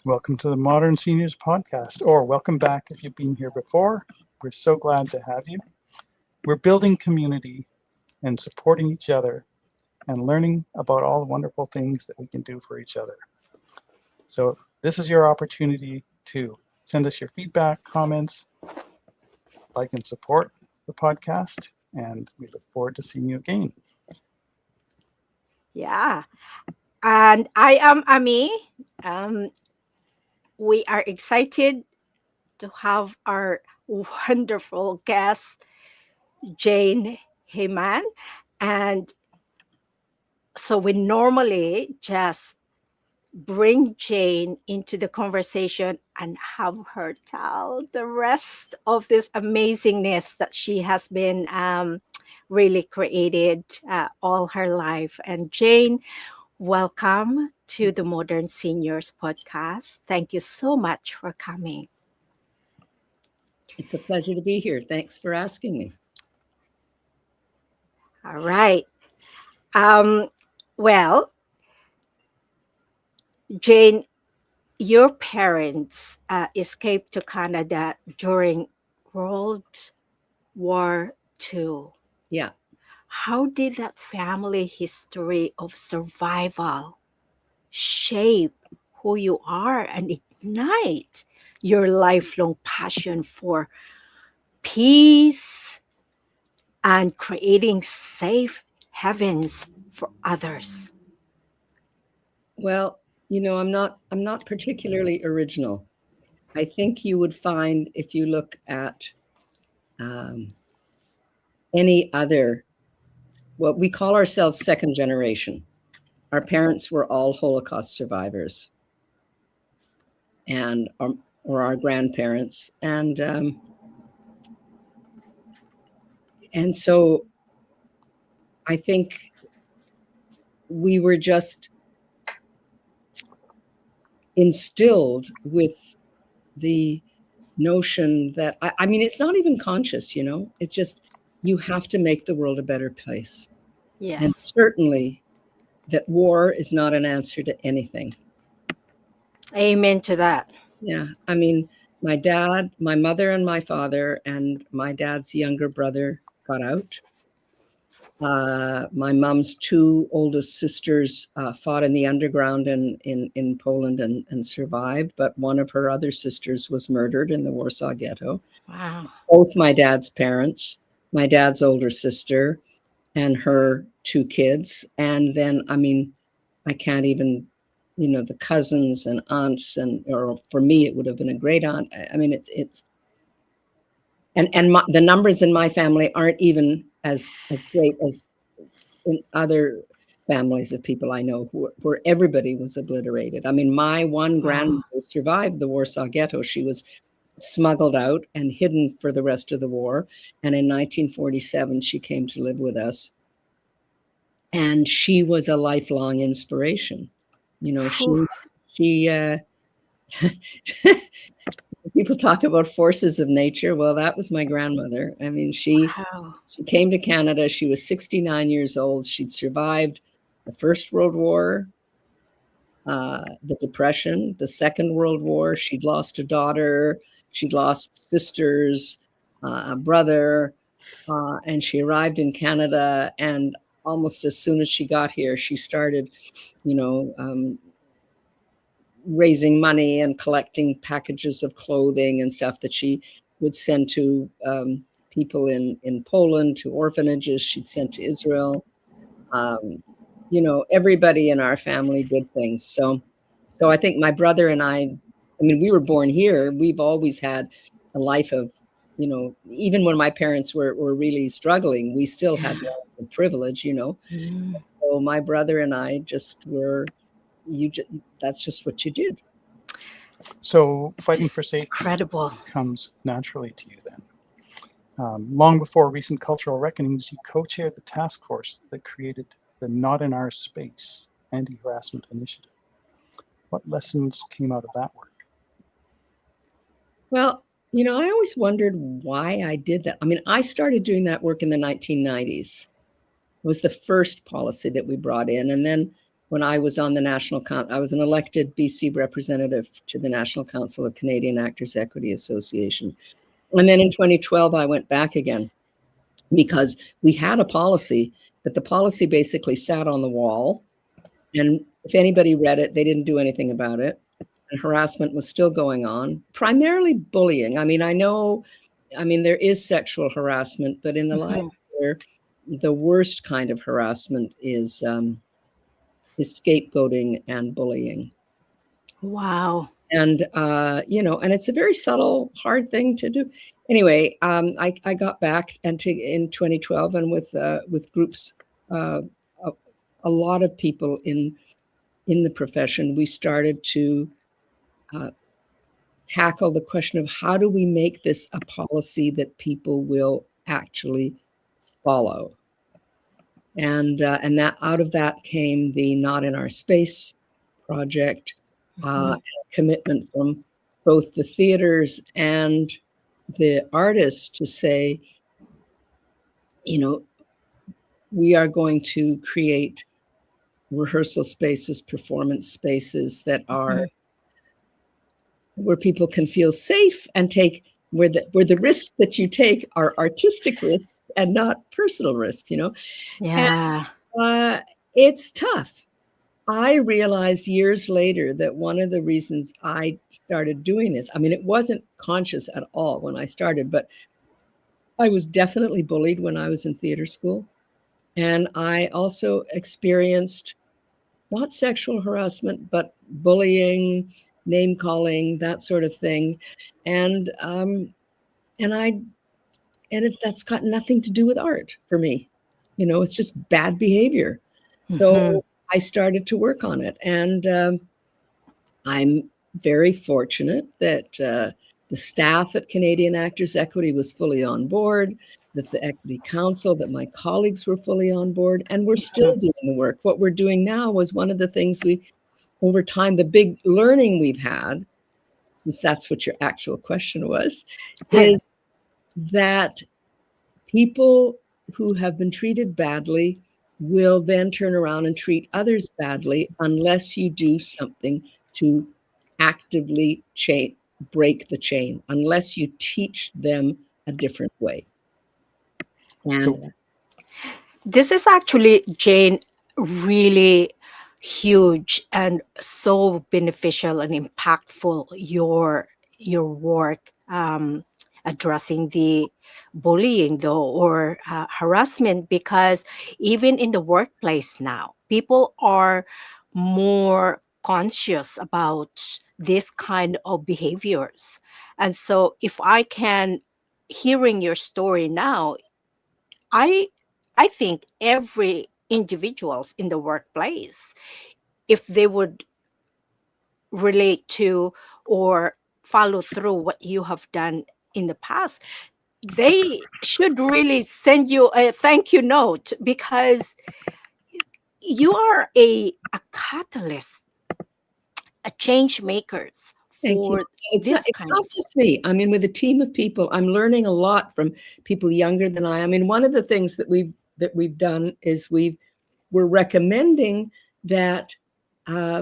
Welcome to the Modern Seniors Podcast, or welcome back if you've been here before. We're so glad to have you. We're building community and supporting each other and learning about all the wonderful things that we can do for each other. So this is your opportunity to send us your feedback, comments, like and support the podcast, and we look forward to seeing you again. Yeah. And I am Ami. Um, we are excited to have our wonderful guest, Jane Heyman. And so we normally just bring Jane into the conversation and have her tell the rest of this amazingness that she has been really created all her life. And Jane, welcome to the Modern Seniors Podcast. Thank you so much for coming. It's a pleasure to be here. Thanks for asking me. All right. Well, Jane, your parents escaped to Canada during World War II. Yeah. How did that family history of survival shape who you are and ignite your lifelong passion for peace and creating safe heavens for others? Well, I'm not particularly original. I think you would find if you look at any other, what we call ourselves second generation. Our parents were all Holocaust survivors, and or our grandparents, and so I think we were just instilled with the notion that, I mean, it's not even conscious, it's just, you have to make the world a better place. Yes. And certainly that war is not an answer to anything. Amen to that. Yeah. I mean, my dad, my mother and my father and my dad's younger brother got out. My mom's two oldest sisters fought in the underground in Poland and survived, but one of her other sisters was murdered in the Warsaw Ghetto. Wow. Both my dad's parents, my dad's older sister, and her two kids. And then, I mean, I can't even, the cousins and aunts, or for me, it would have been a great aunt. I mean, it's the numbers in my family aren't even as great as in other families of people I know where everybody was obliterated. I mean, my one grandmother survived the Warsaw Ghetto. She was smuggled out and hidden for the rest of the war. And in 1947, she came to live with us. And she was a lifelong inspiration. She people talk about forces of nature. Well, that was my grandmother. I mean, she came to Canada. She was 69 years old. She'd survived the First World War, the Depression, the Second World War. She'd lost a daughter. She'd lost sisters, a brother, and she arrived in Canada. And almost as soon as she got here, she started, raising money and collecting packages of clothing and stuff that she would send to people in Poland, to orphanages she'd sent to Israel. Everybody in our family did things. So I think my brother and I mean, we were born here. We've always had a life of, even when my parents were really struggling, we still had lots of privilege, Mm. So my brother and I just were, that's just what you did. So fighting for safety comes naturally to you then. Long before recent cultural reckonings, you co-chaired the task force that created the Not in Our Space anti-harassment initiative. What lessons came out of that work? Well, I always wondered why I did that. I mean, I started doing that work in the 1990s. It was the first policy that we brought in. And then when I was on the National Council. I was an elected BC representative to the National Council of Canadian Actors Equity Association. And then in 2012, I went back again because we had a policy, but the policy basically sat on the wall. And if anybody read it, they didn't do anything about it. And harassment was still going on, primarily bullying. I mean, there is sexual harassment, but in the life where the worst kind of harassment is scapegoating and bullying. Wow. And, and it's a very subtle, hard thing to do. Anyway, I got back in 2012 and with groups, a lot of people in the profession, we started to tackle the question of how do we make this a policy that people will actually follow. And that out of that came the Not in Our Space project, commitment from both the theaters and the artists to say, we are going to create rehearsal spaces, performance spaces that are where people can feel safe and take where the risks that you take are artistic risks and not personal risks, Yeah. And, it's tough. I realized years later that one of the reasons I started doing this, I mean, it wasn't conscious at all when I started, but I was definitely bullied when I was in theater school. And I also experienced not sexual harassment, but bullying, name calling, that sort of thing. And that's got nothing to do with art for me. It's just bad behavior. So I started to work on it. And I'm very fortunate that the staff at Canadian Actors Equity was fully on board, that the Equity Council, that my colleagues were fully on board, and we're still doing the work. What we're doing now was one of the things over time, the big learning we've had, since that's what your actual question was, is that people who have been treated badly will then turn around and treat others badly unless you do something to actively break the chain, unless you teach them a different way. And this is actually, Jane, really huge and so beneficial and impactful, your work addressing the bullying though, or harassment, because even in the workplace now, people are more conscious about this kind of behaviors. And so if I can, hearing your story now, I think every individuals in the workplace, if they would relate to or follow through what you have done in the past, they should really send you a thank you note, because you are a catalyst, a change makers for it's this not just me. I mean, with a team of people, I'm learning a lot from people younger than I am. I mean, one of the things that we've done is we're recommending that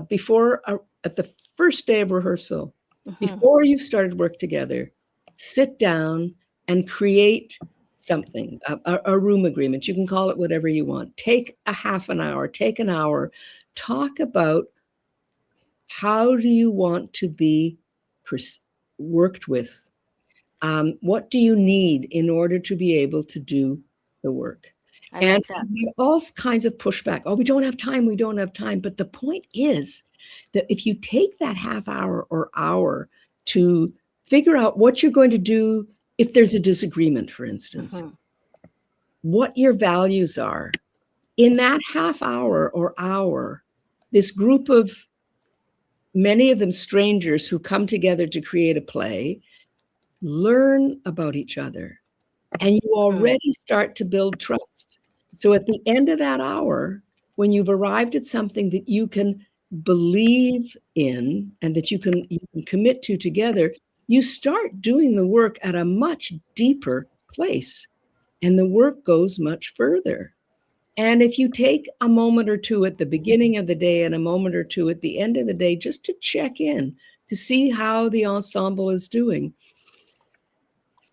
before at the first day of rehearsal, before you've started work together, sit down and create something, a room agreement. You can call it whatever you want. Take a half an hour, take an hour, talk about how do you want to be worked with? What do you need in order to be able to do the work? And all kinds of pushback. Oh, we don't have time. We don't have time. But the point is that if you take that half hour or hour to figure out what you're going to do, if there's a disagreement, for instance, what your values are, in that half hour or hour, this group of, many of them strangers who come together to create a play, learn about each other, and you already start to build trust. So at the end of that hour, when you've arrived at something that you can believe in and that you can commit to together, you start doing the work at a much deeper place, and the work goes much further. And if you take a moment or two at the beginning of the day and a moment or two at the end of the day, just to check in, to see how the ensemble is doing,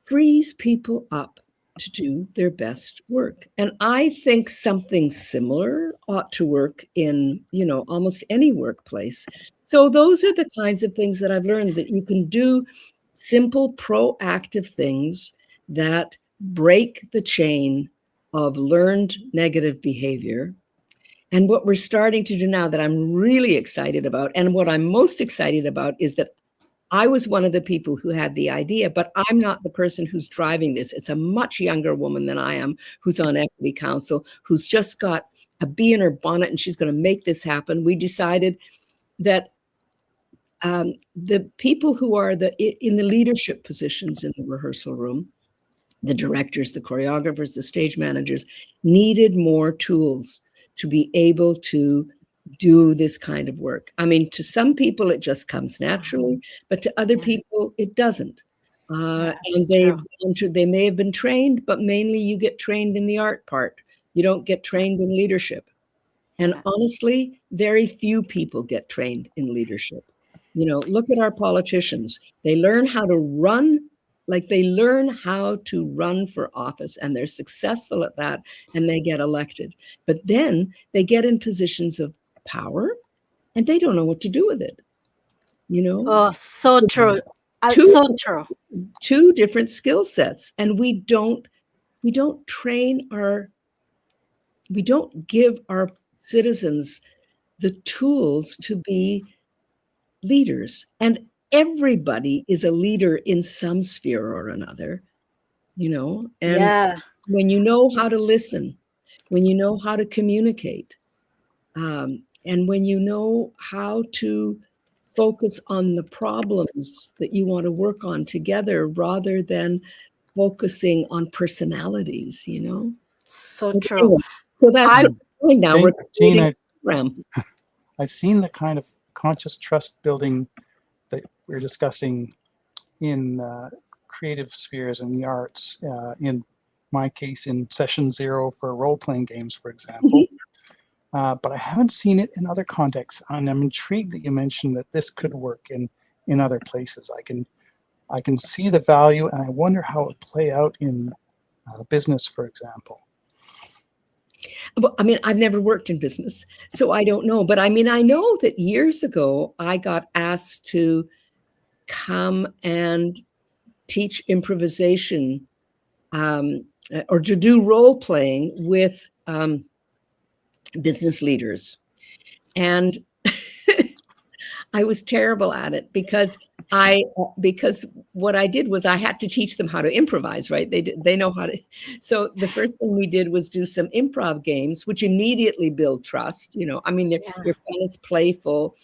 frees people up to do their best work. And I think something similar ought to work in, almost any workplace. So those are the kinds of things that I've learned, that you can do simple, proactive things that break the chain of learned negative behavior. And what we're starting to do now that I'm really excited about, and what I'm most excited about, is that I was one of the people who had the idea, but I'm not the person who's driving this. It's a much younger woman than I am who's on Equity Council, who's just got a bee in her bonnet, and she's going to make this happen. We decided that the people who are in the leadership positions in the rehearsal room, the directors, the choreographers, the stage managers, needed more tools to be able to do this kind of work. I mean, to some people it just comes naturally, but to other people it doesn't. And they may have been trained, but mainly you get trained in the art part. You don't get trained in leadership. And honestly, very few people get trained in leadership. Look at our politicians. They learn how to run, they learn how to run for office, and they're successful at that, and they get elected. But then they get in positions of power, and they don't know what to do with it. Oh, so true. Two different skill sets, and we don't give our citizens the tools to be leaders. And everybody is a leader in some sphere or another, and when you know how to listen, when you know how to communicate, and when you know how to focus on the problems that you want to work on together rather than focusing on personalities, So But true. anyway, so that's what we're doing now. Jane, I've seen the kind of conscious trust building that we're discussing in creative spheres and the arts, in my case, in session 0 for role-playing games, for example. But I haven't seen it in other contexts, and I'm intrigued that you mentioned that this could work in other places. I can see the value, and I wonder how it would play out in business, for example. Well, I mean, I've never worked in business, so I don't know. But I mean, I know that years ago, I got asked to come and teach improvisation, or to do role playing with business leaders. And I was terrible at it because what I did was I had to teach them how to improvise, right? They know how to. So the first thing we did was do some improv games, which immediately build trust. I mean, they're fun, it's playful.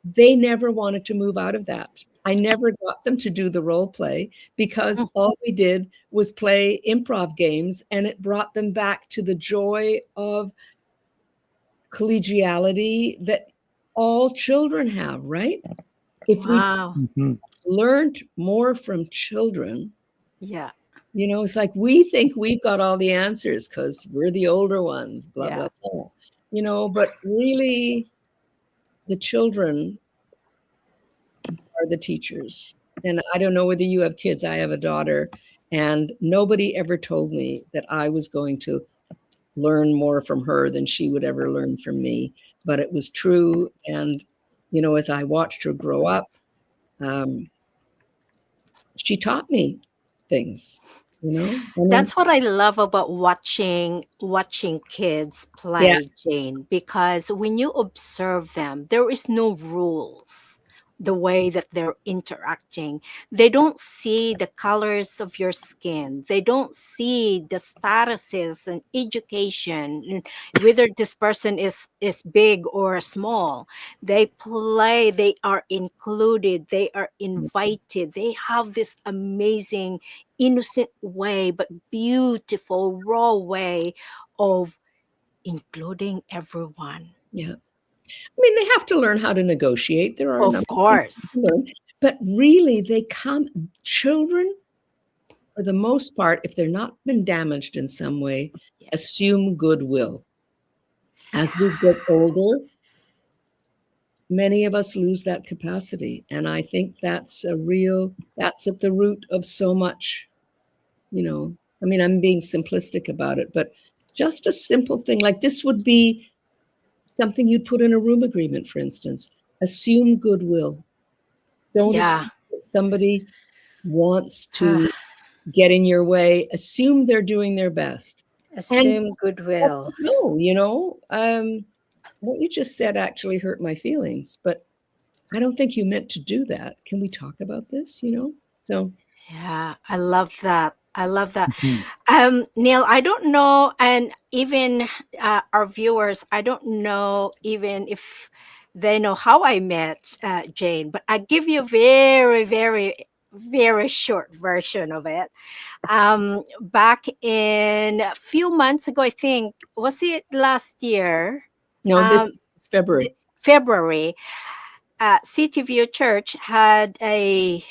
They never wanted to move out of that. I never got them to do the role play because all we did was play improv games, and it brought them back to the joy of collegiality that all children have, right? If we learned more from children, it's like we think we've got all the answers because we're the older ones, blah, blah, blah. But really the children are the teachers. And I don't know whether you have kids. I have a daughter, and nobody ever told me that I was going to learn more from her than she would ever learn from me. But it was true. And, as I watched her grow up, she taught me things, That's what I love about watching kids play, Jane, because when you observe them, there is no rules. The way that they're interacting, they don't see the colors of your skin, they don't see the statuses and education, whether this person is big or small. They play, they are included, they are invited, they have this amazing innocent way but beautiful raw way of including everyone. I mean, they have to learn how to negotiate. There are of course, but really children, for the most part, if they're not been damaged in some way, assume goodwill. As we get older, many of us lose that capacity. And I think that's at the root of so much, I'm being simplistic about it, but just a simple thing like this would be something you'd put in a room agreement, for instance. Assume goodwill. Don't assume that somebody wants to get in your way. Assume they're doing their best. Assume goodwill. No, what you just said actually hurt my feelings, but I don't think you meant to do that. Can we talk about this, So. Yeah, I love that. I love that. Mhm. Neil, I don't know, and even our viewers, I don't know even if they know how I met Jane, but I give you a very, very, very short version of it. Back in a few months ago, I think, was it last year? No, this is February. February, City View Church had a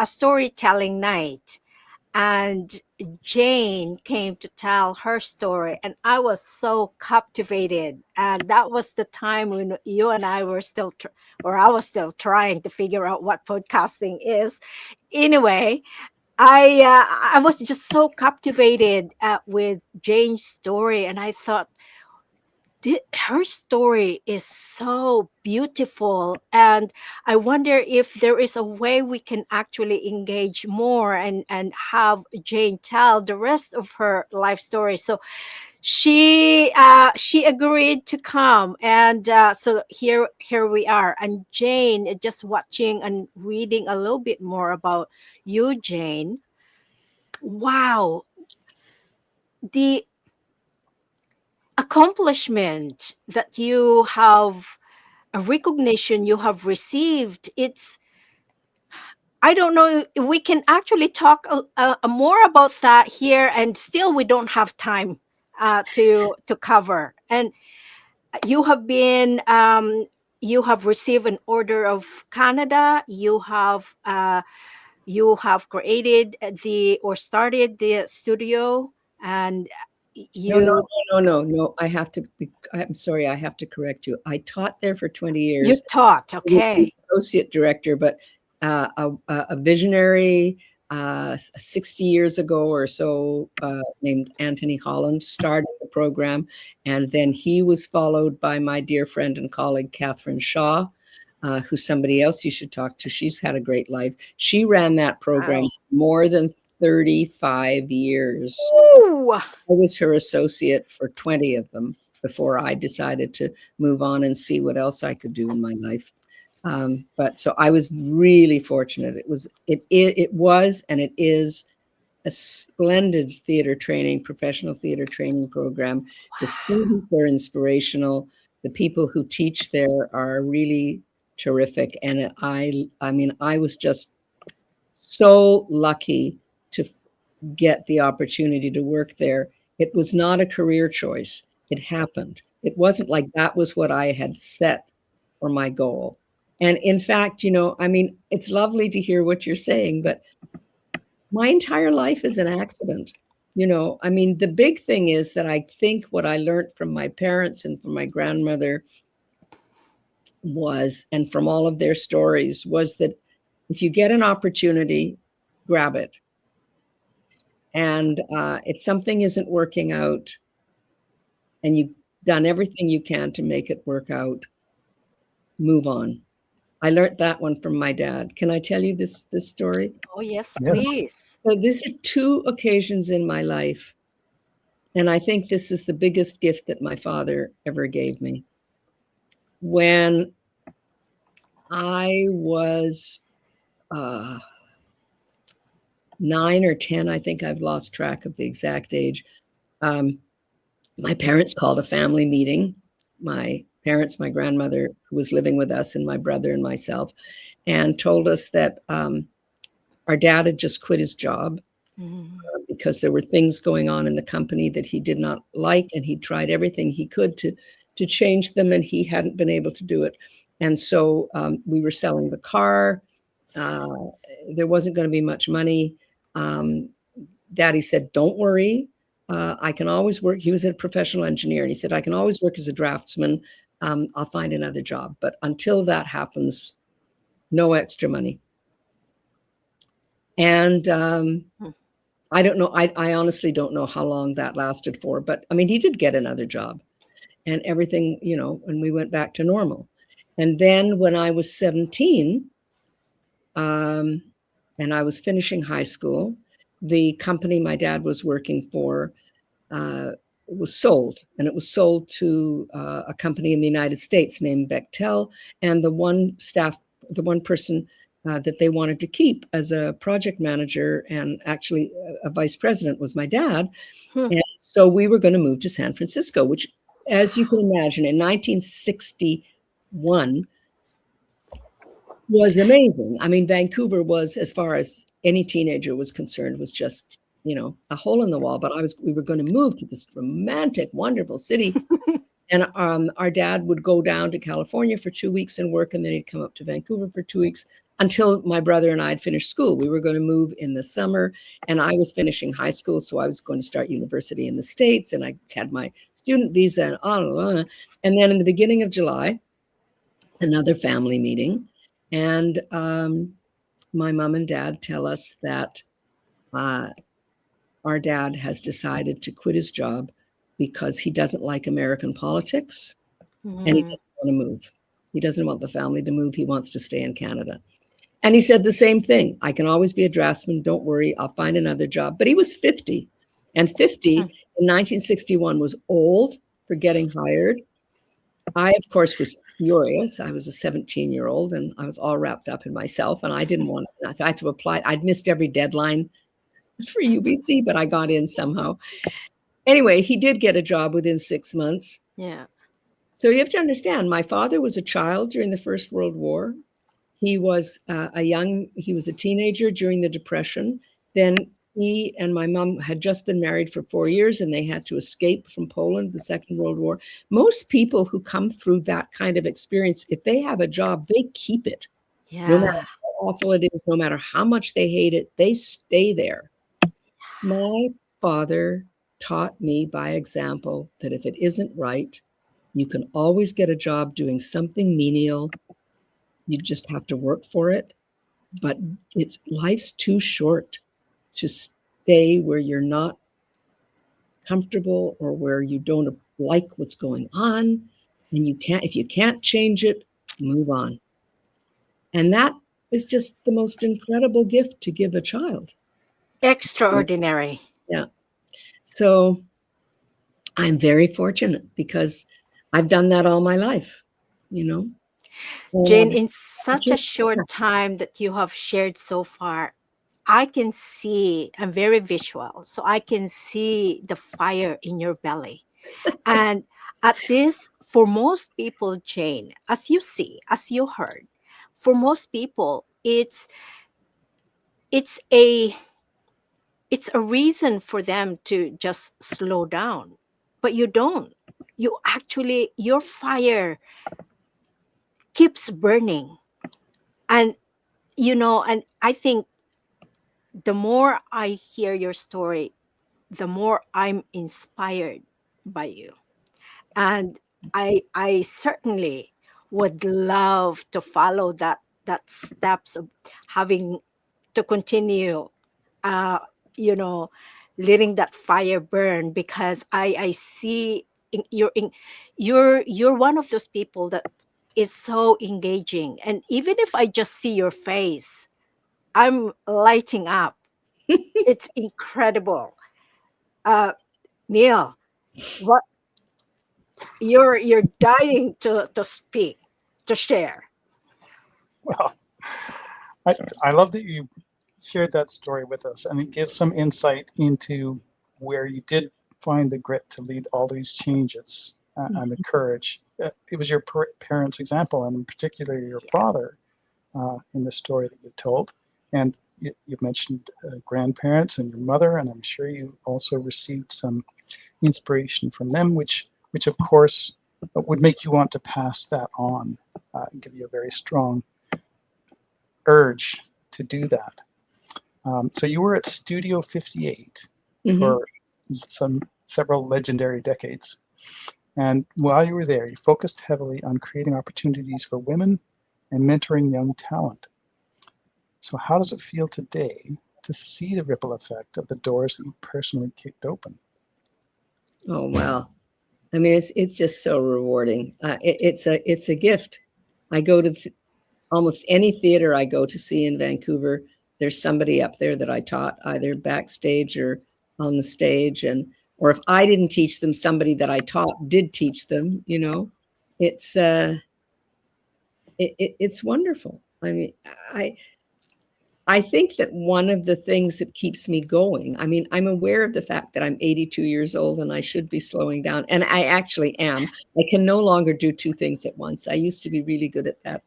storytelling night, and Jane came to tell her story, and I was so captivated. And that was the time when you and I were still, I was still trying to figure out what podcasting is. Anyway, I was just so captivated with Jane's story, and I thought, her story is so beautiful, and I wonder if there is a way we can actually engage more and have Jane tell the rest of her life story. So she agreed to come, and so here we are. And Jane, just watching and reading a little bit more about you, Jane. Wow, the accomplishment that you have, a recognition you have received, it's, I don't know if we can actually talk more about that here, and still we don't have time to cover. And you have been you have received an Order of Canada. You have created or started the studio, and you No. I'm sorry, I have to correct you. I taught there for 20 years. you taught, I was okay. the associate director, but a visionary 60 years ago or so named Anthony Holland started the program, and then he was followed by my dear friend and colleague Catherine Shaw, who's somebody else you should talk to. She's had a great life. She ran that program for more than 35 years. Ooh. I was her associate for 20 of them before I decided to move on and see what else I could do in my life. But so I was really fortunate. It was and it is a splendid professional theater training program. The students are inspirational. The people who teach there are really terrific. And I was just so lucky to get the opportunity to work there. It was not a career choice. It happened. It wasn't like that was what I had set for my goal. And in fact, it's lovely to hear what you're saying, but my entire life is an accident. The big thing is that I think what I learned from my parents and from my grandmother and from all of their stories, was that if you get an opportunity, grab it. And if something isn't working out and you've done everything you can to make it work out, move on. I learned that one from my dad. Can I tell you this story? Oh, yes, Yes. please. So these are two occasions in my life, and I think this is the biggest gift that my father ever gave me. When I was 9 or 10, I think I've lost track of the exact age. My parents called a family meeting. My parents, my grandmother, who was living with us, and my brother and myself, and told us that our dad had just quit his job because there were things going on in the company that he did not like, and he tried everything he could to change them, and he hadn't been able to do it. And so we were selling the car. There wasn't going to be much money. Daddy said, "Don't worry. I can always work. He was a professional engineer, and he said, I can always work as a draftsman. I'll find another job. But until that happens, no extra money. And I don't know. I honestly don't know how long that lasted for. But I mean, he did get another job and everything, you know, and we went back to normal. And then when I was 17, and I was finishing high school, the company my dad was working for was sold, and it was sold to a company in the United States named Bechtel, and the one person that they wanted to keep as a project manager and actually a vice president was my dad. And so we were going to move to San Francisco, which, as you can imagine, in 1961 was amazing. I mean, Vancouver was, as far as any teenager was concerned, was just, you know, a hole in the wall. But we were going to move to this romantic, wonderful city. And our dad would go down to California for 2 weeks and work, and then he'd come up to Vancouver for 2 weeks until my brother and I had finished school. We were going to move in the summer, and I was finishing high school, so I was going to start university in the States, and I had my student visa and on. And then in the beginning of July, another family meeting, and my mom and dad tell us that our dad has decided to quit his job because he doesn't like American politics and he doesn't want to move. He doesn't want the family to move. He wants to stay in Canada. And he said the same thing. I can always be a draftsman. Don't worry. I'll find another job. But he was 50. And 50 in 1961 was old for getting hired. I, of course, was furious. I was a 17-year-old and I was all wrapped up in myself, and I didn't want to. So I had to apply. I'd missed every deadline for UBC, but I got in somehow. Anyway, he did get a job within 6 months. Yeah. So you have to understand, my father was a child during the First World War. He was he was a teenager during the Depression. Then he and my mom had just been married for 4 years, and they had to escape from Poland, the Second World War. Most people who come through that kind of experience, if they have a job, they keep it. Yeah. No matter how awful it is, no matter how much they hate it, they stay there. My father taught me by example that if it isn't right, you can always get a job doing something menial. You just have to work for it. But life's too short to stay where you're not comfortable or where you don't like what's going on. And if you can't change it, move on. And that is just the most incredible gift to give a child. Extraordinary. Yeah. So I'm very fortunate because I've done that all my life, you know. Jane, in such a short time that you have shared so far, I can see, I'm very visual, so I can see the fire in your belly. And at this, for most people, Jane, as you see, as you heard, for most people, it's a reason for them to just slow down. But you don't. You actually, your fire keeps burning. And, you know, and I think the more I hear your story, the more I'm inspired by you. And I certainly would love to follow that steps of having to continue you know, letting that fire burn, because I see you're one of those people that is so engaging. And even if I just see your face, I'm lighting up. It's incredible. Neil, what you're dying to speak, to share. Well, I love that you shared that story with us, and it gives some insight into where you did find the grit to lead all these changes and the courage. It was your parents' example, and in particular your father, in the story that you told. And you've mentioned grandparents and your mother, and I'm sure you also received some inspiration from them, which of course would make you want to pass that on, and give you a very strong urge to do that. So you were at Studio 58 for several legendary decades. And while you were there, you focused heavily on creating opportunities for women and mentoring young talent. So how does it feel today to see the ripple effect of the doors that you personally kicked open? Oh, well, I mean, it's just so rewarding. It's a gift. I go to almost any theater I go to see in Vancouver. There's somebody up there that I taught either backstage or on the stage, or if I didn't teach them, somebody that I taught did teach them. It's it's wonderful. I mean, I think that one of the things that keeps me going, I mean, I'm aware of the fact that I'm 82 years old and I should be slowing down. And I actually am. I can no longer do two things at once. I used to be really good at that.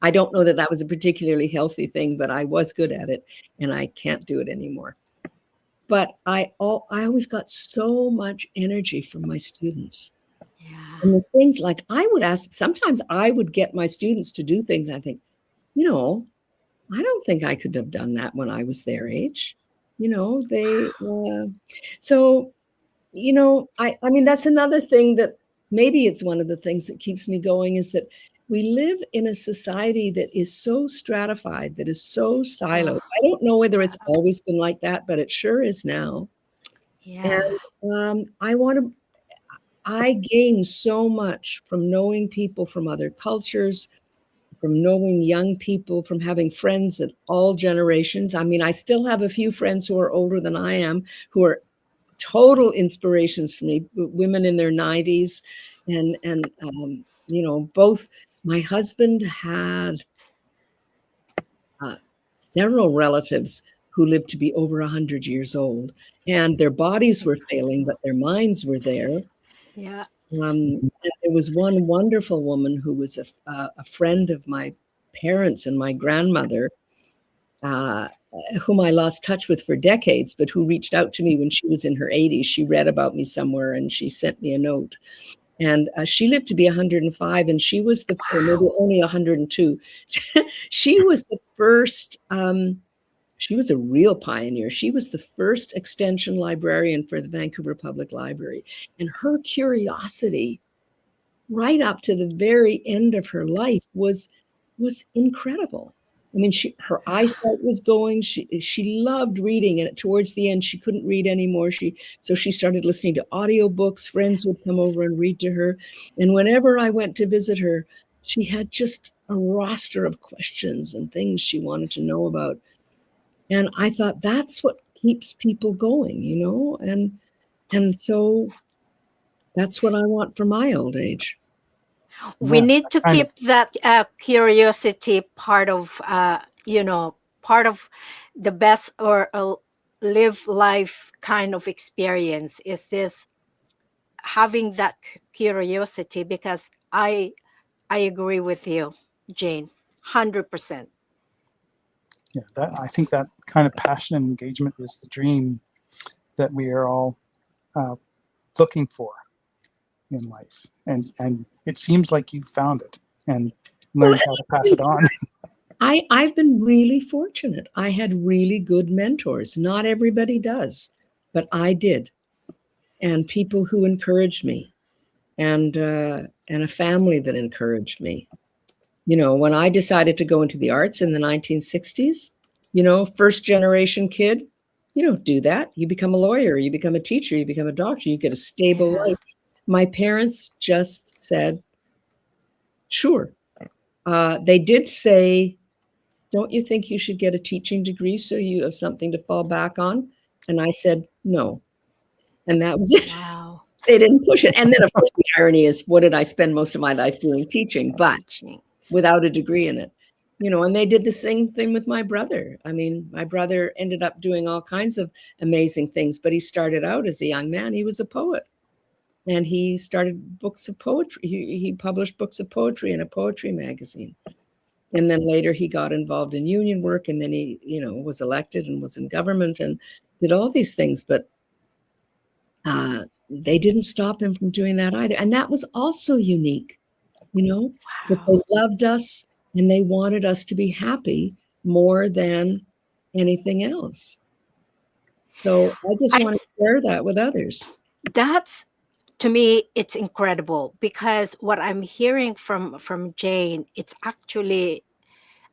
I don't know that that was a particularly healthy thing, but I was good at it and I can't do it anymore. But I always got so much energy from my students. Yeah. And the things like I would ask, sometimes I would get my students to do things. I think, I don't think I could have done that when I was their age. So, I mean, that's another thing that maybe it's one of the things that keeps me going is that we live in a society that is so stratified, that is so siloed. I don't know whether it's always been like that, but it sure is now. Yeah. And I gain so much from knowing people from other cultures, from knowing young people, from having friends at all generations. I mean, I still have a few friends who are older than I am, who are total inspirations for me, women in their 90s. And both my husband had several relatives who lived to be over 100 years old, and their bodies were failing, but their minds were there. Yeah. And there was one wonderful woman who was a friend of my parents and my grandmother, whom I lost touch with for decades, but who reached out to me when she was in her 80s. She read about me somewhere and she sent me a note. And she lived to be 105, and she was maybe only 102. She was the first. She was a real pioneer. She was the first extension librarian for the Vancouver Public Library. And her curiosity right up to the very end of her life was incredible. I mean, her eyesight was going. She loved reading, and towards the end, she couldn't read anymore. So she started listening to audiobooks. Friends would come over and read to her. And whenever I went to visit her, she had just a roster of questions and things she wanted to know about. And I thought that's what keeps people going, and so that's what I want for my old age. We need to keep that curiosity part of the best or live life kind of experience is this having that curiosity, because I agree with you, Jane, 100%. Yeah, I think that kind of passion and engagement is the dream that we are all looking for in life, and it seems like you found it and learned how to pass it on. I've been really fortunate. I had really good mentors. Not everybody does, but I did, and people who encouraged me, and a family that encouraged me. When I decided to go into the arts in the 1960s, first generation kid, you don't do that. You become a lawyer, you become a teacher, you become a doctor, you get a stable life. My parents just said, sure. They did say, don't you think you should get a teaching degree so you have something to fall back on? And I said, no. And that was it. Wow. They didn't push it. And then, of course, the irony is, what did I spend most of my life doing? Teaching, but without a degree in it. And they did the same thing with my brother. I mean, my brother ended up doing all kinds of amazing things, but he started out as a young man. He was a poet, and he started books of poetry. He published books of poetry in a poetry magazine. And then later he got involved in union work, and then he, was elected and was in government and did all these things. But they didn't stop him from doing that either. And that was also unique, that they loved us and they wanted us to be happy more than anything else. So I just I want to share that with others. That's, to me, it's incredible, because what I'm hearing from Jane, it's actually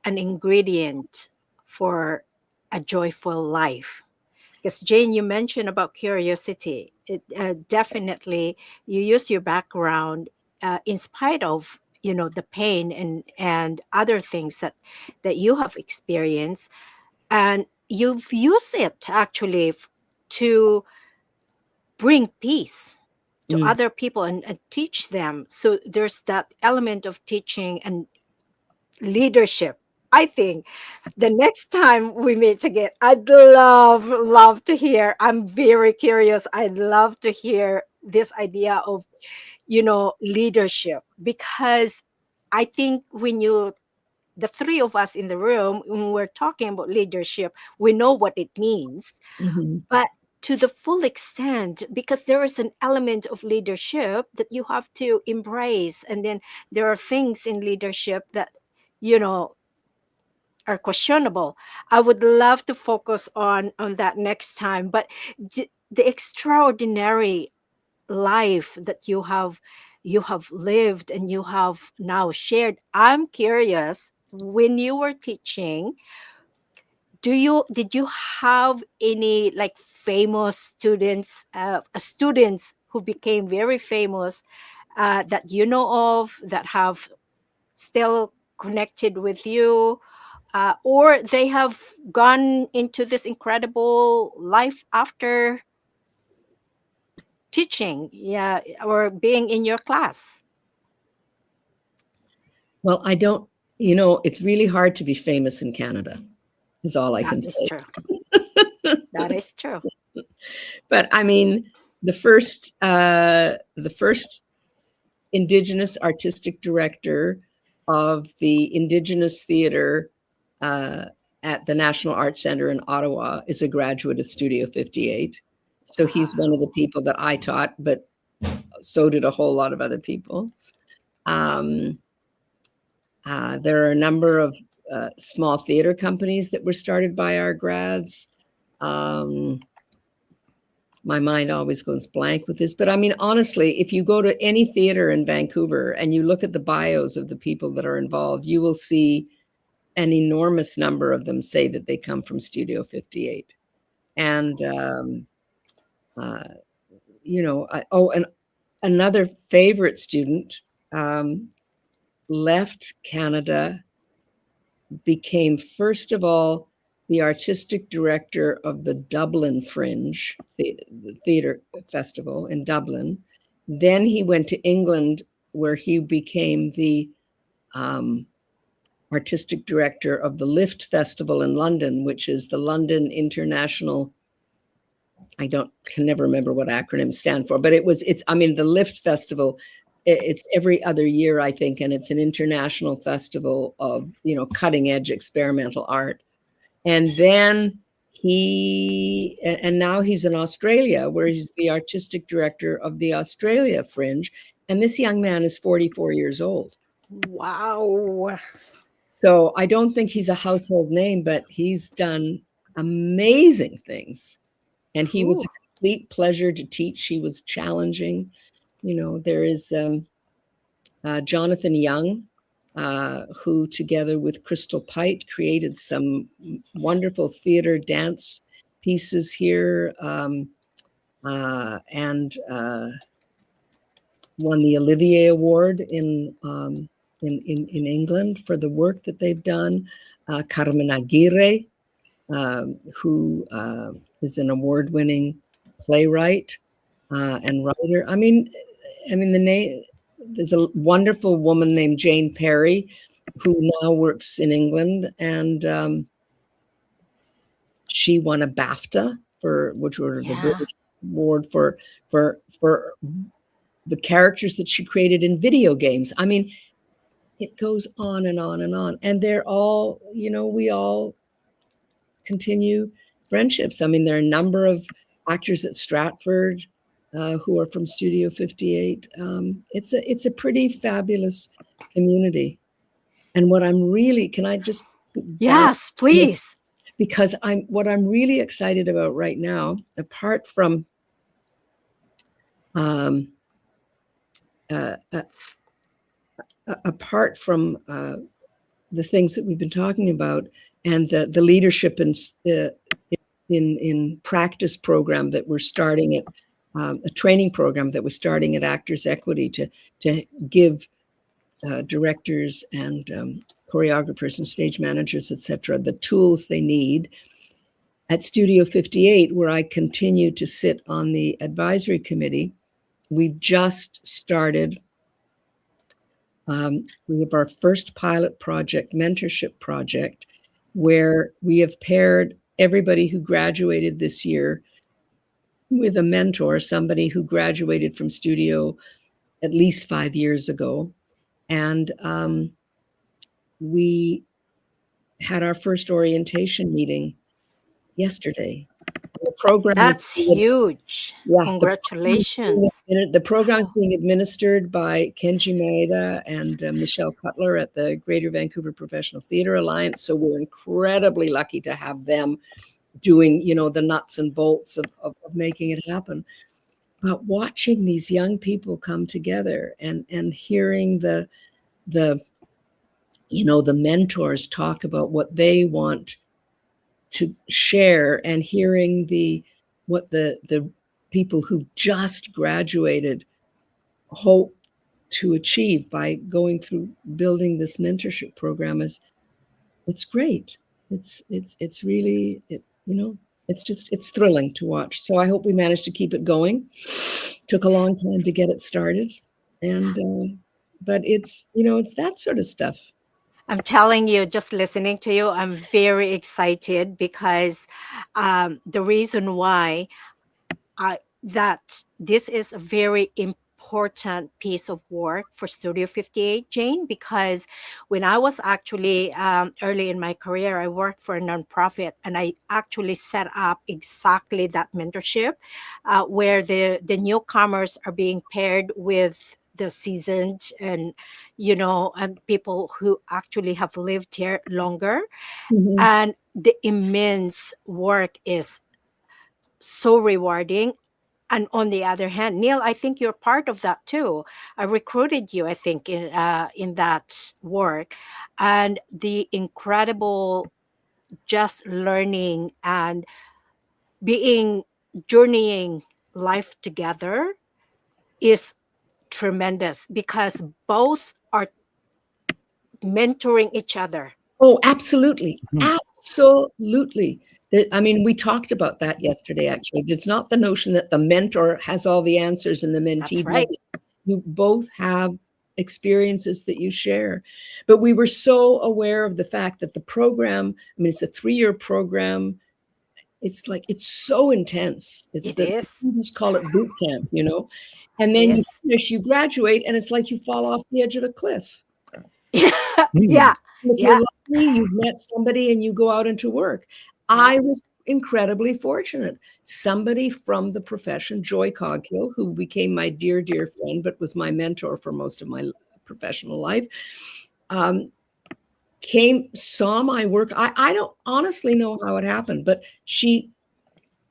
an ingredient for a joyful life. Because Jane, you mentioned about curiosity. It definitely, you use your background, in spite of, the pain and other things that you have experienced, and you've used it actually to bring peace to Mm. other people, and teach them. So there's that element of teaching and leadership. I think the next time we meet again, I'd love to hear. I'm very curious. I'd love to hear this idea of, leadership, because I think the three of us in the room, when we're talking about leadership, we know what it means, Mhm. but to the full extent, because there is an element of leadership that you have to embrace, and then there are things in leadership that, you know are questionable. I would love to focus on that next time. But the extraordinary life that you have lived and you have now shared, I'm curious, when you were teaching, did you have any, like, famous students who became very famous, that you know of, that have still connected with you, or they have gone into this incredible life after teaching, yeah, or being in your class? Well, it's really hard to be famous in Canada, is all I That can is say. true. That is true. But I mean, the first Indigenous artistic director of the Indigenous Theatre at the National Arts Centre in Ottawa is a graduate of Studio 58. So he's one of the people that I taught, but so did a whole lot of other people. There are a number of small theater companies that were started by our grads. My mind always goes blank with this, but I mean, honestly, if you go to any theater in Vancouver and you look at the bios of the people that are involved, you will see an enormous number of them say that they come from Studio 58. And, and another favorite student left Canada, became, first of all, the artistic director of the Dublin Fringe Theatre Festival in Dublin. Then he went to England, where he became the artistic director of the Lift Festival in London, which is the London International. Can never remember what acronyms stand for, but the Lift Festival, it's every other year, I think, and it's an international festival of, cutting edge experimental art. And then now he's in Australia, where he's the artistic director of the Australia Fringe. And this young man is 44 years old. Wow. So I don't think he's a household name, but he's done amazing things. And he was a complete pleasure to teach. He was challenging. There is Jonathan Young, who, together with Crystal Pite, created some wonderful theater dance pieces here, and won the Olivier Award in England for the work that they've done. Carmen Aguirre, who is an award-winning playwright and writer. I mean, the name. There's a wonderful woman named Jane Perry, who now works in England, and she won a BAFTA which were the British Award for the characters that she created in video games. I mean, it goes on and on and on, and they're all, we all continue friendships. I mean, there are a number of actors at Stratford who are from Studio 58. It's a pretty fabulous community. And what I'm really, can I just? Yes, please. because what I'm really excited about right now, apart from the things that we've been talking about, and the leadership in practice program that we're starting at, a training program that we're starting at Actors Equity to give directors and choreographers and stage managers, etc., the tools they need. At Studio 58, where I continue to sit on the advisory committee, we've just started. We have our first pilot project, mentorship project, where we have paired everybody who graduated this year with a mentor, somebody who graduated from studio at least 5 years ago. And we had our first orientation meeting yesterday. The program That's huge. Yeah, Congratulations. The program is being administered by Kenji Maeda and Michelle Cutler at the Greater Vancouver Professional Theatre Alliance. So we're incredibly lucky to have them doing, the nuts and bolts of making it happen. But watching these young people come together and hearing the mentors talk about what they want to share, and hearing what the people who just graduated hope to achieve by going through building this mentorship program, it's great. It's really, it's thrilling to watch. So I hope we managed to keep it going. Took a long time to get it started, and but it's that sort of stuff. I'm telling you, just listening to you, I'm very excited, because the reason why that this is a very important piece of work for Studio 58, Jane, because when I was actually early in my career, I worked for a nonprofit, and I actually set up exactly that mentorship where the newcomers are being paired with the seasoned and people who actually have lived here longer. Mm-hmm. And the immense work is so rewarding. And on the other hand, Neil, I think you're part of that too. I recruited you, I think, in that work, and the incredible just learning and journeying life together is tremendous, because both are mentoring each other. Oh, absolutely. Absolutely. I mean, we talked about that yesterday, actually. It's not the notion that the mentor has all the answers and the mentee doesn't. You both have experiences that you share. But we were so aware of the fact that the program, it's a 3-year program. It's so intense. It is. The students call it boot camp, And then you finish, you graduate, and it's like you fall off the edge of a cliff. Yeah. If you're lucky, you've met somebody and you go out into work. I was incredibly fortunate. Somebody from the profession, Joy Coghill, who became my dear, dear friend, but was my mentor for most of my professional life, saw my work. I don't honestly know how it happened, but she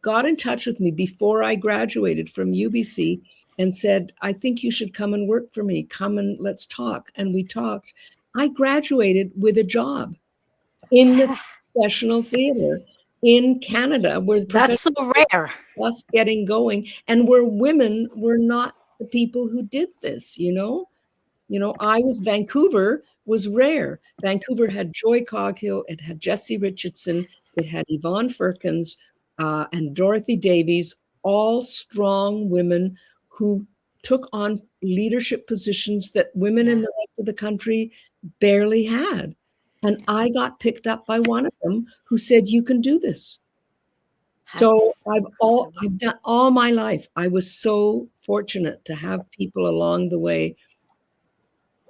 got in touch with me before I graduated from UBC and said, I think you should come and work for me. Come and let's talk. And we talked. I graduated with a job in the professional theater in Canada, where that's so rare. Us getting going, and where women were not the people who did this. Vancouver was rare. Vancouver had Joy Coghill, it had Jessie Richardson, it had Yvonne Firkins, and Dorothy Davies, all strong women who took on leadership positions that women in the rest of the country barely had. And I got picked up by one of them who said, you can do this. So I've done all my life. I was so fortunate to have people along the way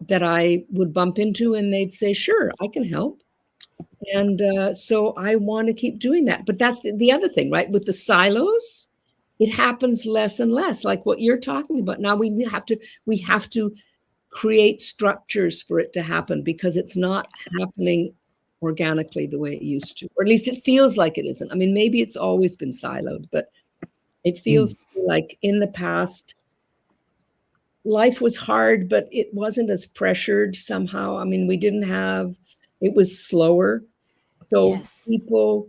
that I would bump into, and they'd say, sure, I can help. And so I want to keep doing that. But that's the other thing, right? With the silos, it happens less and less, like what you're talking about. Now we have to create structures for it to happen, because it's not happening organically the way it used to, or at least it feels like it isn't. I mean, maybe it's always been siloed, but it feels like in the past, life was hard, but it wasn't as pressured somehow. I mean, it was slower. So Yes. people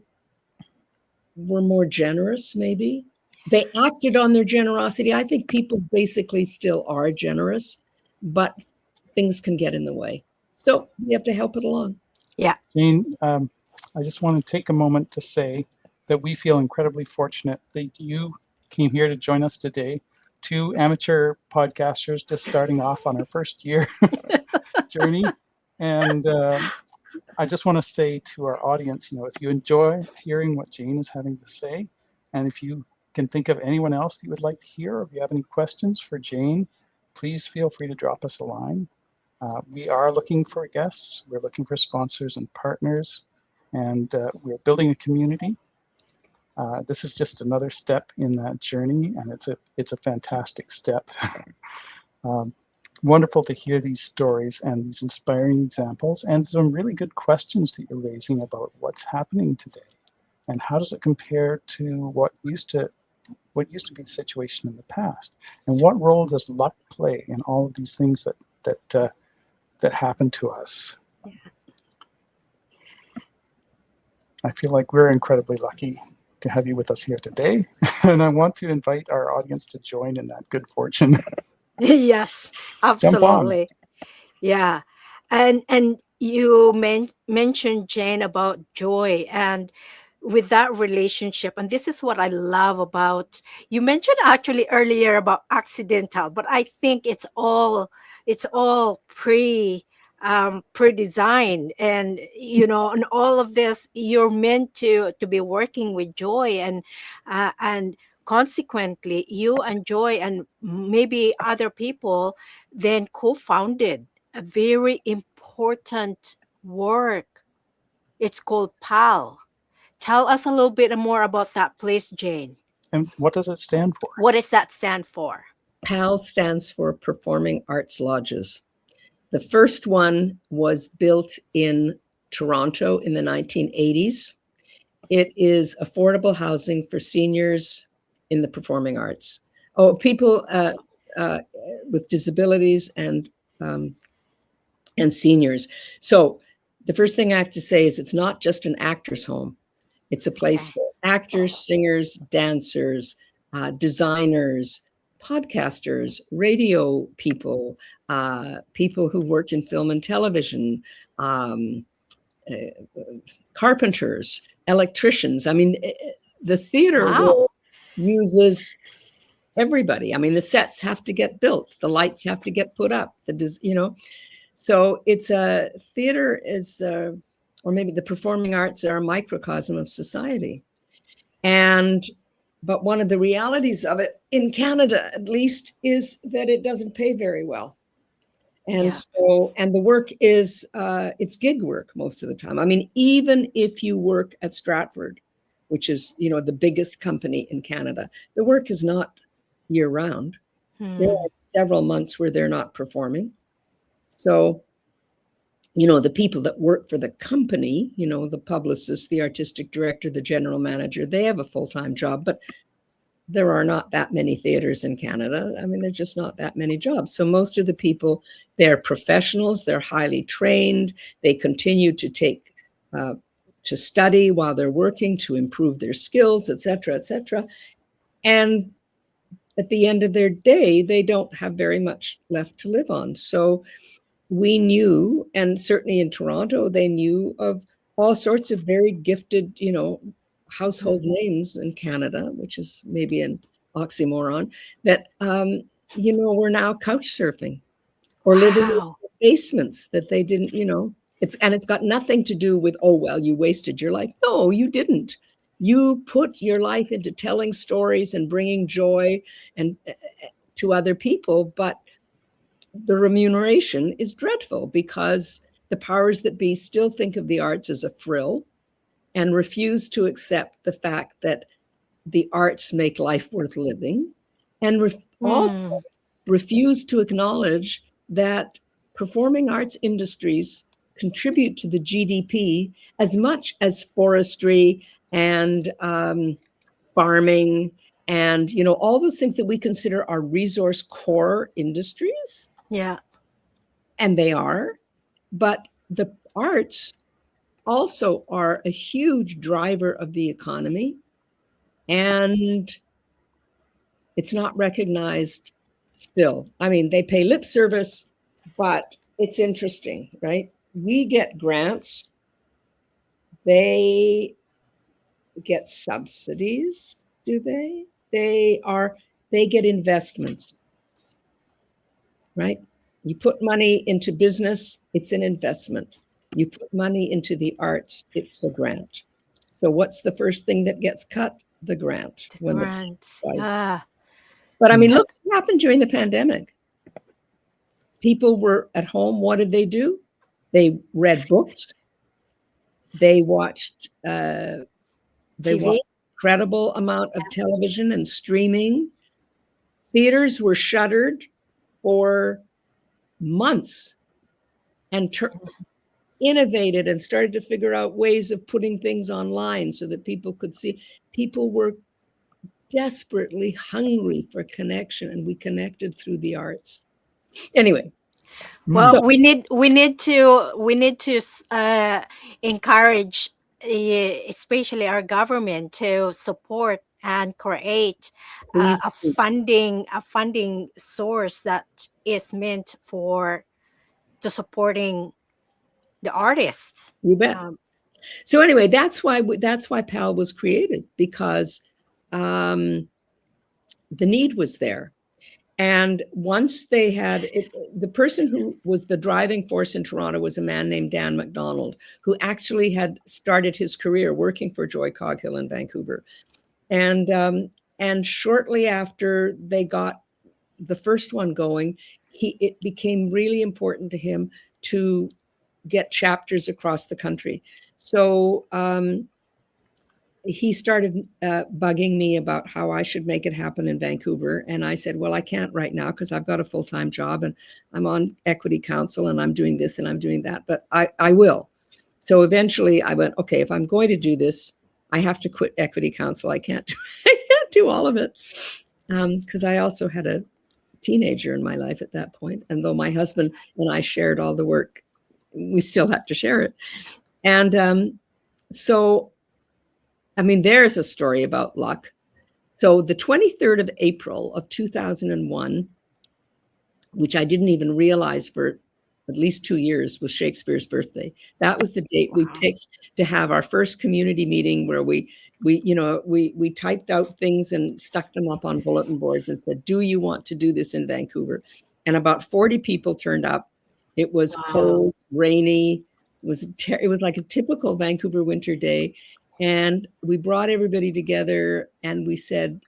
were more generous, maybe. They acted on their generosity. I think people basically still are generous, but things can get in the way. So we have to help it along. Yeah. Jane, I just want to take a moment to say that we feel incredibly fortunate that you came here to join us today. 2 amateur podcasters just starting off on our first year journey. And I just want to say to our audience, if you enjoy hearing what Jane is having to say, and if you can think of anyone else that you would like to hear, or if you have any questions for Jane, please feel free to drop us a line. We are looking for guests. We're looking for sponsors and partners, and we're building a community. This is just another step in that journey, and it's a fantastic step. Wonderful to hear these stories and these inspiring examples, and some really good questions that you're raising about what's happening today, and how does it compare to what used to be the situation in the past, and what role does luck play in all of these things that happen to us. Yeah. I feel like we're incredibly lucky to have you with us here today, and I want to invite our audience to join in that good fortune. Yes, Jump on. absolutely. Yeah. And you mentioned, Jane, about joy, and with that relationship, and this is what I love about, you mentioned actually earlier about accidental, but I think it's all pre-designed, and and all of this, you're meant to be working with joy, and consequently you and Joy and maybe other people then co-founded a very important work. It's called PAL. Tell us a little bit more about that, please, Jane. And what does it stand for? What does that stand for? PAL stands for Performing Arts Lodges. The first one was built in Toronto in the 1980s. It is affordable housing for seniors in the performing arts. Oh, people with disabilities and seniors. So the first thing I have to say is it's not just an actor's home. It's a place for actors, singers, dancers, designers, podcasters, radio people, people who worked in film and television, carpenters, electricians. I mean, the theater world uses everybody. I mean, the sets have to get built, the lights have to get put up, so it's a theater is, or maybe the performing arts are a microcosm of society. But one of the realities of it in Canada, at least, is that it doesn't pay very well. And the work is, it's gig work most of the time. I mean, even if you work at Stratford, which is, the biggest company in Canada, the work is not year round. There are several months where they're not performing. So, the people that work for the company, the publicist, the artistic director, the general manager, they have a full-time job, but there are not that many theaters in Canada. I mean, there's just not that many jobs. So most of the people, they're professionals, they're highly trained, they continue to take, to study while they're working to improve their skills, et cetera, et cetera. And at the end of their day, they don't have very much left to live on. So we knew, and certainly in Toronto, they knew of all sorts of very gifted, household names in Canada, which is maybe an oxymoron, that, we're now couch surfing or living in basements that they didn't, it's got nothing to do with, oh, well, you wasted your life. No, you didn't. You put your life into telling stories and bringing joy and to other people, but the remuneration is dreadful because the powers that be still think of the arts as a frill and refuse to accept the fact that the arts make life worth living, and also refuse to acknowledge that performing arts industries contribute to the GDP as much as forestry and farming and, you know, all those things that we consider our resource core industries. Yeah. And they are. But the arts also are a huge driver of the economy. And it's not recognized still. I mean, they pay lip service, but it's interesting, right? We get grants. They get subsidies, do they? They get investments, right? You put money into business, it's an investment. You put money into the arts, it's a grant. So what's the first thing that gets cut? The grant. The grants. But I mean, look what happened during the pandemic. People were at home. What did they do? They read books. They watched incredible amount of television and streaming. Theaters were shuttered for months and innovated and started to figure out ways of putting things online so that people could see. People were desperately hungry for connection, and we connected through the arts. Anyway, well, we need to encourage, especially our government, to support and create a funding source that is meant to supporting the artists. You bet. So anyway, that's why PAL was created, because the need was there. And once they had it, the person who was the driving force in Toronto was a man named Dan MacDonald, who actually had started his career working for Joy Coghill in Vancouver. And shortly after they got the first one going, it became really important to him to get chapters across the country. So he started bugging me about how I should make it happen in Vancouver. And I said, well, I can't right now because I've got a full-time job and I'm on Equity Council and I'm doing this and I'm doing that, but I will. So eventually I went, okay, if I'm going to do this, I have to quit Equity Council. I can't do all of it, because I also had a teenager in my life at that point. And though my husband and I shared all the work, we still have to share it. And so, I mean, there's a story about luck. So the 23rd of April of 2001, which I didn't even realize for at least 2 years, was Shakespeare's birthday. That was the date we picked to have our first community meeting, where we typed out things and stuck them up on bulletin boards and said, do you want to do this in Vancouver? And about 40 people turned up. It was cold, rainy. It was like a typical Vancouver winter day. And we brought everybody together and we said,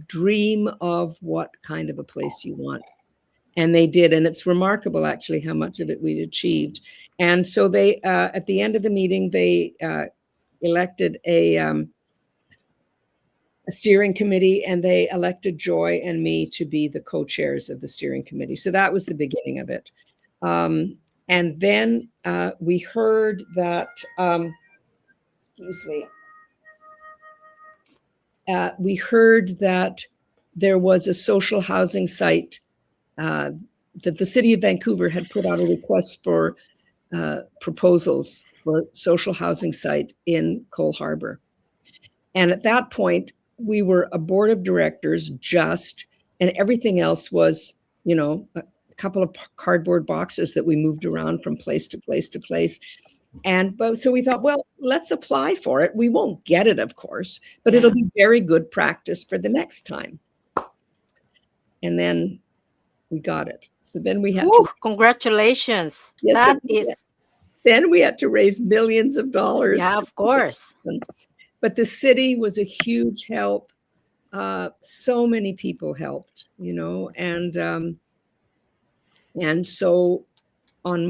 dream of what kind of a place you want. And they did. And it's remarkable, actually, how much of it we achieved. And so they, at the end of the meeting, they elected a steering committee, and they elected Joy and me to be the co-chairs of the steering committee. So that was the beginning of it. And then we heard that, we heard that there was a social housing site, that the city of Vancouver had put out a request for proposals for social housing site in Cole Harbour. And at that point, we were a board of directors and everything else was, a couple of cardboard boxes that we moved around from place to place to place. So we thought, well, let's apply for it. We won't get it, of course, but it'll be very good practice for the next time. And then we got it. So then we had congratulations. Yes, then we had to raise millions of dollars. Yeah, of course. But the city was a huge help. So many people helped, and so on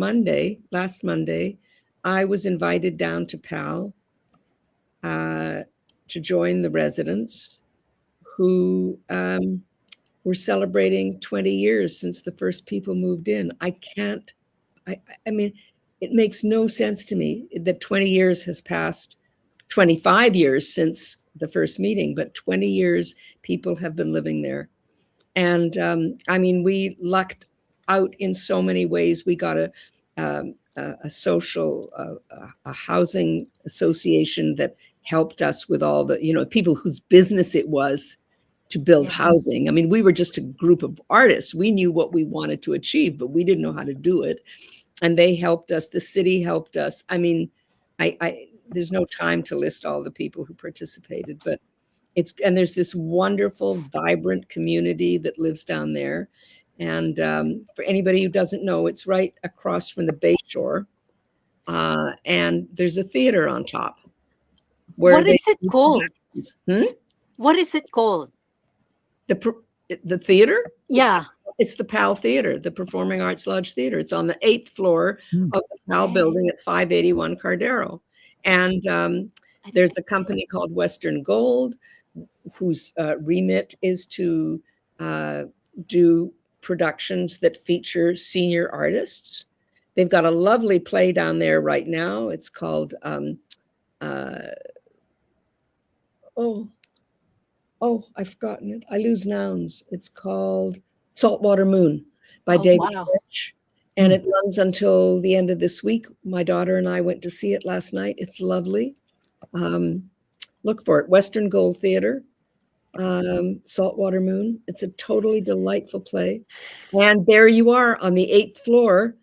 last Monday, I was invited down to PAL to join the residents who were celebrating 20 years since the first people moved in. I mean, it makes no sense to me that 20 years has passed, 25 years since the first meeting, but 20 years people have been living there. And I mean, we lucked out in so many ways. We got a social, a housing association that helped us with all the, people whose business it was to build housing. I mean, we were just a group of artists. We knew what we wanted to achieve, but we didn't know how to do it. And they helped us. The city helped us. I mean, there's no time to list all the people who participated, but and there's this wonderful, vibrant community that lives down there. And for anybody who doesn't know, it's right across from the Bay Shore. And there's a theater on top. What is it called? What is it called? The theater? Yeah. It's the PAL Theater, the Performing Arts Lodge Theater. It's on the 8th floor of the PAL building at 581 Cardero. And there's a company called Western Gold, whose remit is to do productions that feature senior artists. They've got a lovely play down there right now. It's called, I've forgotten it. I lose nouns. It's called Saltwater Moon by David Fitch. And it runs until the end of this week. My daughter and I went to see it last night. It's lovely. Look for it. Western Gold Theater, Saltwater Moon. It's a totally delightful play. And there you are on the 8th floor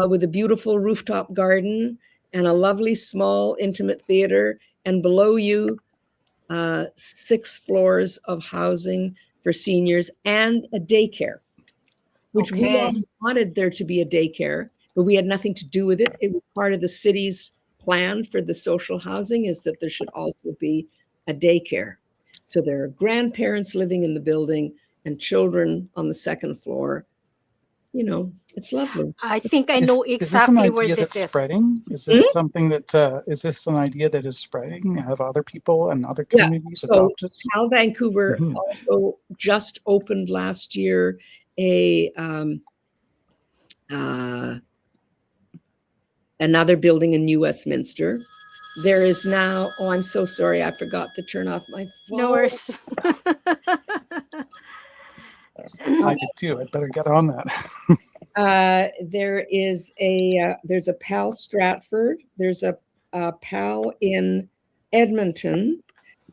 with a beautiful rooftop garden and a lovely, small, intimate theater. And below you, 6 floors of housing for seniors and a daycare, which we all wanted there to be a daycare, but we had nothing to do with it. It was part of the city's plan for the social housing, is that there should also be a daycare. So there are grandparents living in the building and children on the 2nd floor. It's lovely. I think I know exactly where this is. Spreading? Is this something that, is this an idea that is spreading? Have other people and other communities adopted? PAL Vancouver also just opened last year another building in New Westminster. There is now, I'm so sorry, I forgot to turn off my phone. No worries. I did too. I'd better get on that. There's a PAL Stratford. There's a PAL in Edmonton,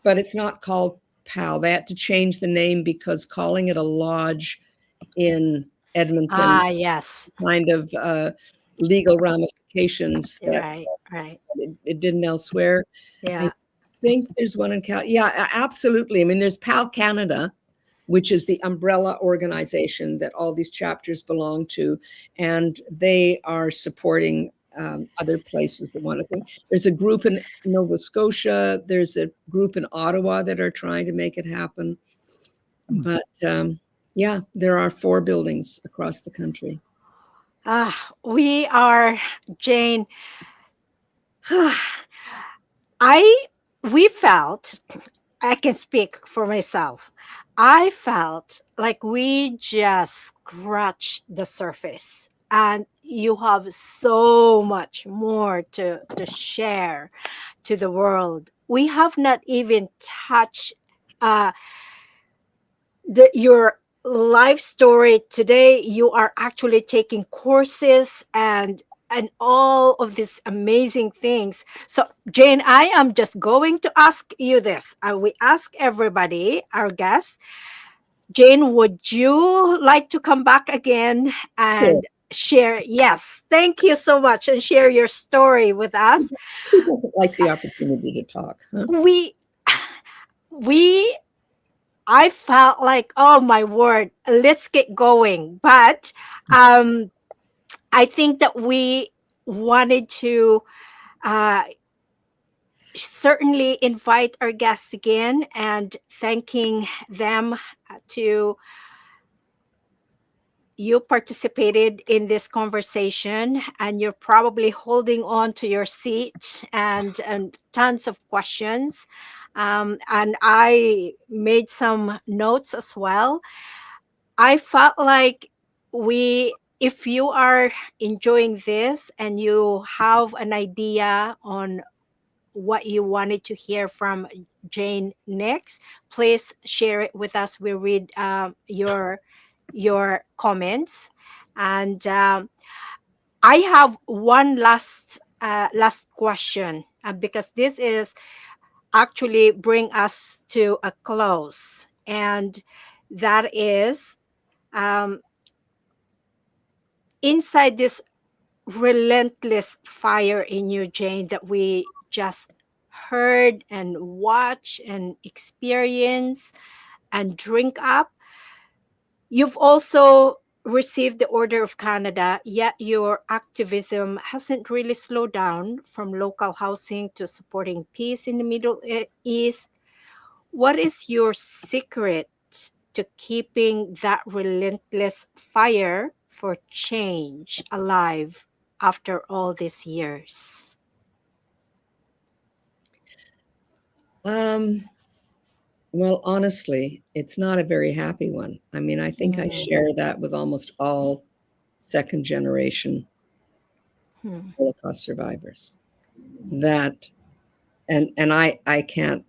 but it's not called PAL. They had to change the name because calling it a lodge in Edmonton, kind of legal ramifications. Right. It didn't elsewhere. Yeah. I think there's one in Cal. Yeah, absolutely. I mean, there's PAL Canada, which is the umbrella organization that all these chapters belong to, and they are supporting other places that want to think. There's a group in Nova Scotia. There's a group in Ottawa that are trying to make it happen. But there are 4 buildings across the country. We are, Jane. We felt, I can speak for myself, I felt like we just scratched the surface, and you have so much more to share to the world. We have not even touched your life story today. You are actually taking courses and all of these amazing things. So Jane, I am just going to ask you this. We ask everybody, our guests. Jane, would you like to come back again and share? Yes, thank you so much, and share your story with us. Who doesn't like the opportunity to talk? Huh? I felt like, oh my word, let's get going. But I think that we wanted to certainly invite our guests again, and thanking them to you participated in this conversation, and you're probably holding on to your seat and tons of questions. And I made some notes as well. I felt like we if you are enjoying this and you have an idea on what you wanted to hear from Jane next, please share it with us. We read your comments, and I have one last question, because this is actually bring us to a close, and that is, um, inside this relentless fire in you, Jane, that we just heard and watch and experience and drink up. You've also received the Order of Canada, yet your activism hasn't really slowed down, from local housing to supporting peace in the Middle East. What is your secret to keeping that relentless fire for change alive after all these years? Well, honestly, it's not a very happy one. I mean, I think I share that with almost all second generation Holocaust survivors. That, and I can't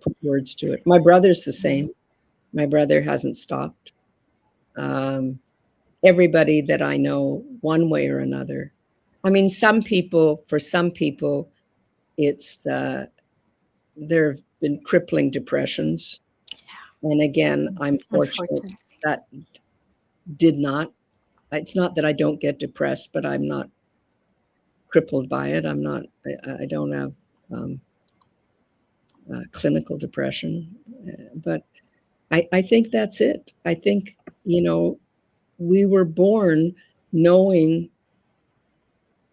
put words to it. My brother's the same. My brother hasn't stopped. Everybody that I know, one way or another. I mean, for some people, it's there have been crippling depressions. And again, I'm fortunate that did not. It's not that I don't get depressed, but I'm not crippled by it. I don't have clinical depression. But I think that's it. I think, we were born knowing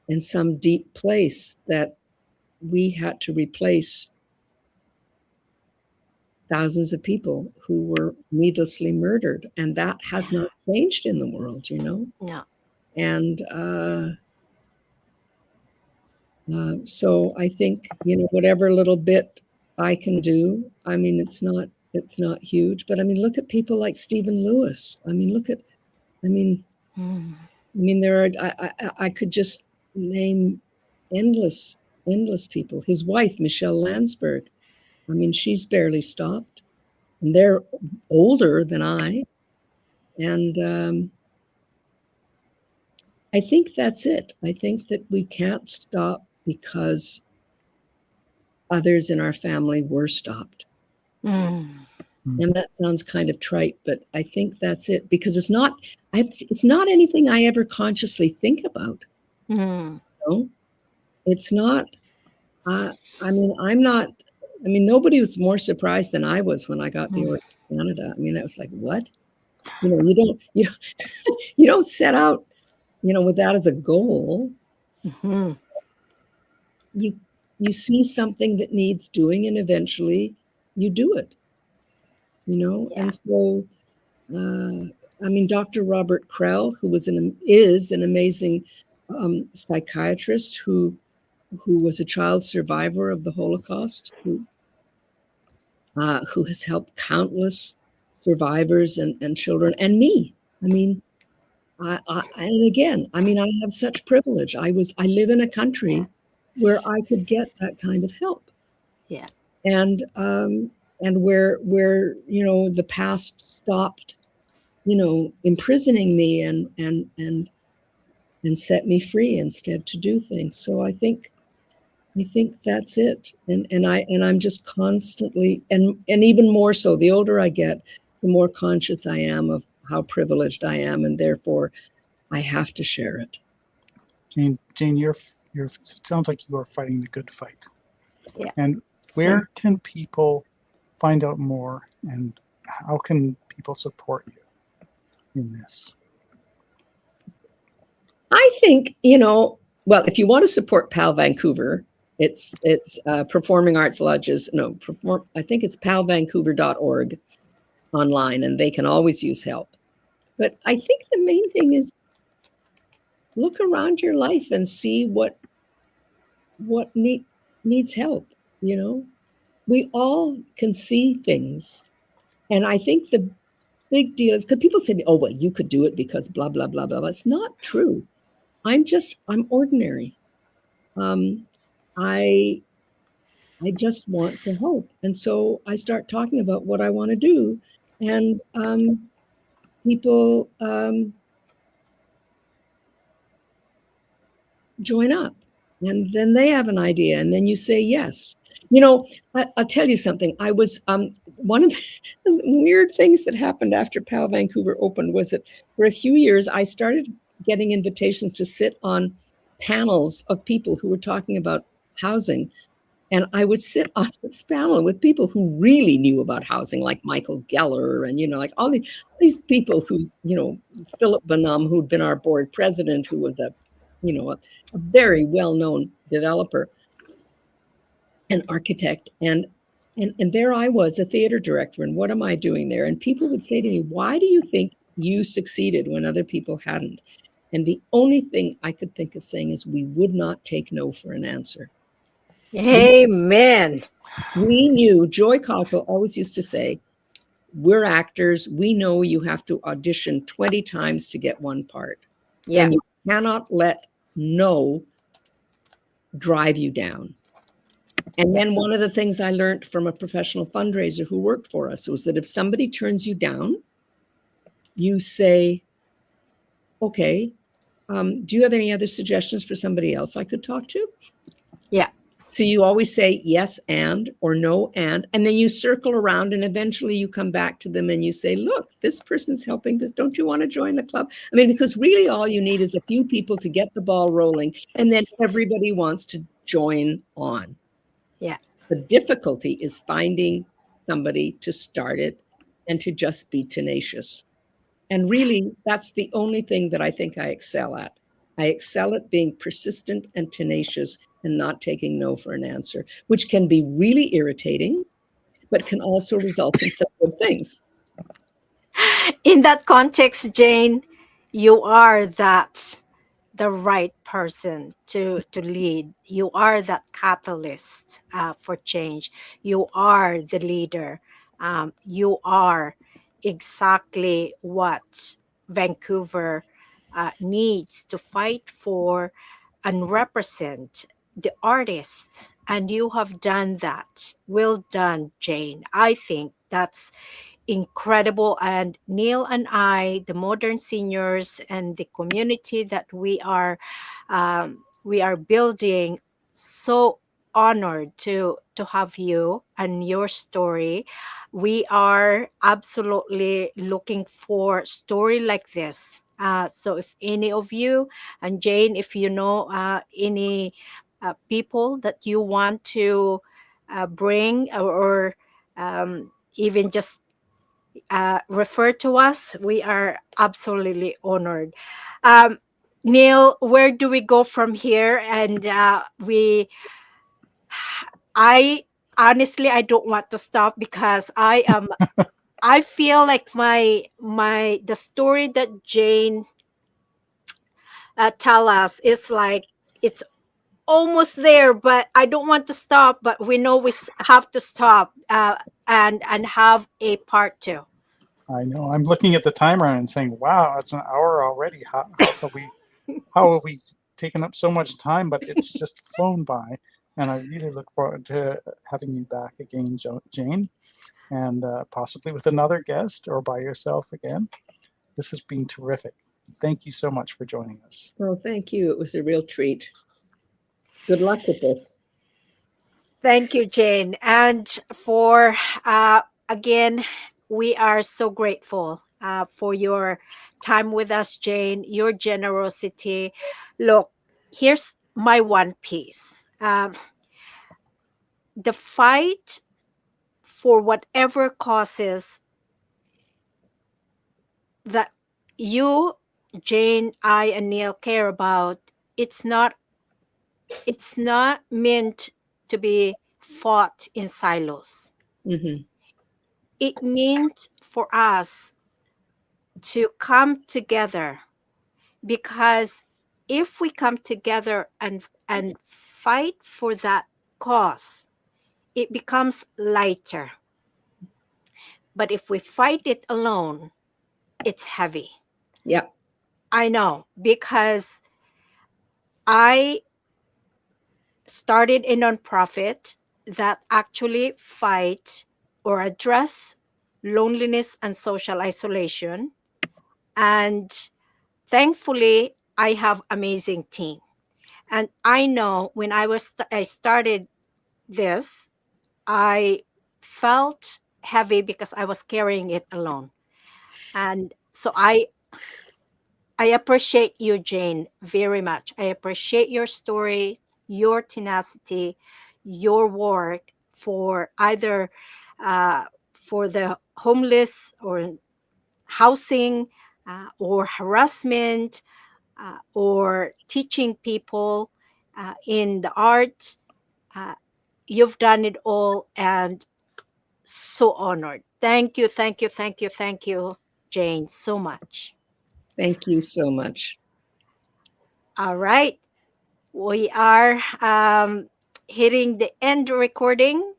in some deep place that we had to replace thousands of people who were needlessly murdered, and that has not changed in the world, No. And so I think, whatever little bit I can do. I mean, it's not huge, but I mean, look at people like Stephen Lewis. I mean, there are. I could just name endless people. His wife, Michelle Landsberg. I mean, she's barely stopped. And they're older than I. And I think that's it. I think that we can't stop because others in our family were stopped. And that sounds kind of trite, but I think that's it, because it's not anything I ever consciously think about. It's not. Nobody was more surprised than I was when I got the Order of Canada. I mean, that was like, what? You don't set out, with that as a goal. You see something that needs doing, and eventually you do it. And so, Dr. Robert Krell, who is an amazing psychiatrist who was a child survivor of the Holocaust, who has helped countless survivors and children, and me. I have such privilege. I live in a country where I could get that kind of help. Yeah. And where the past stopped, imprisoning me and set me free instead to do things. So I think that's it. And I'm just constantly, and even more so, the older I get, the more conscious I am of how privileged I am, and therefore I have to share it. Jane, it sounds like you are fighting the good fight. Yeah. And where can people find out more, and how can people support you in this? I think, well, if you want to support PAL Vancouver, it's Performing Arts Lodges. I think it's palvancouver.org online, and they can always use help. But I think the main thing is look around your life and see what needs help. We all can see things, and I think the big deal is because people say, oh, well, you could do it because blah, blah, blah, blah, blah. It's not true. I'm ordinary. I just want to help. And so I start talking about what I want to do. And people join up. And then they have an idea. And then you say yes. You know, I'll tell you something. I was one of the weird things that happened after PAL Vancouver opened was that for a few years, I started getting invitations to sit on panels of people who were talking about housing. And I would sit on this panel with people who really knew about housing, like Michael Geller and, like all these people who, Philip Bonham, who'd been our board president, who was a very well-known developer and architect. And there I was, a theater director. And what am I doing there? And people would say to me, why do you think you succeeded when other people hadn't? And the only thing I could think of saying is we would not take no for an answer. Amen. We knew, Joy Cockrell always used to say, we're actors. We know you have to audition 20 times to get one part. Yeah. And you cannot let no drive you down. And then one of the things I learned from a professional fundraiser who worked for us was that if somebody turns you down, you say, okay, do you have any other suggestions for somebody else I could talk to? Yeah. So you always say yes and or no and then you circle around and eventually you come back to them and you say, look, this person's helping this. Don't you want to join the club? I mean, because really all you need is a few people to get the ball rolling and then everybody wants to join on. Yeah. The difficulty is finding somebody to start it and to just be tenacious. And really, that's the only thing that I think I excel at. I excel at being persistent and tenacious and not taking no for an answer, which can be really irritating, but can also result in some good things. In that context, Jane, you are the right person to lead. You are that catalyst for change. You are the leader. You are exactly what Vancouver needs to fight for and represent the artists. And you have done that. Well done, Jane. I think that's incredible. And Neil and I, the modern seniors and the community that we are building, so honored to have you and your story. We are absolutely looking for story like this. So if any of you, and Jane, if you know any people that you want to bring or even just refer to us, we are absolutely honored. Um, Neil, where do we go from here? And I honestly, I don't want to stop because I feel like the story that Jane tell us is like it's almost there, but I don't want to stop. But we know we have to stop and have a part two. I know. I'm looking at the timer and saying, "Wow, it's an hour already. How have we taken up so much time?" But it's just flown by, and I really look forward to having you back again, Jane, and possibly with another guest or by yourself again. This has been terrific. Thank you so much for joining us. Well, thank you. It was a real treat. Good luck with this. Thank you, Jane. And for, again, we are so grateful for your time with us, Jane, your generosity. Look, here's my one piece. The fight for whatever causes that you, Jane, I, and Neil care about, it's not meant to be fought in silos. Mm-hmm. It means for us to come together, because if we come together and fight for that cause, it becomes lighter. But if we fight it alone, it's heavy. Yeah. I know, because I started a nonprofit that actually fight or address loneliness and social isolation. And thankfully, I have amazing team. And I know when I started this, I felt heavy because I was carrying it alone. And so I appreciate you, Jane, very much. I appreciate your story, your tenacity, your work for either for the homeless or housing or harassment or teaching people in the arts. Uh, you've done it all, and so honored. Thank you, thank you, thank you, thank you, Jane, so much. Thank you so much. All right. We are hitting the end recording.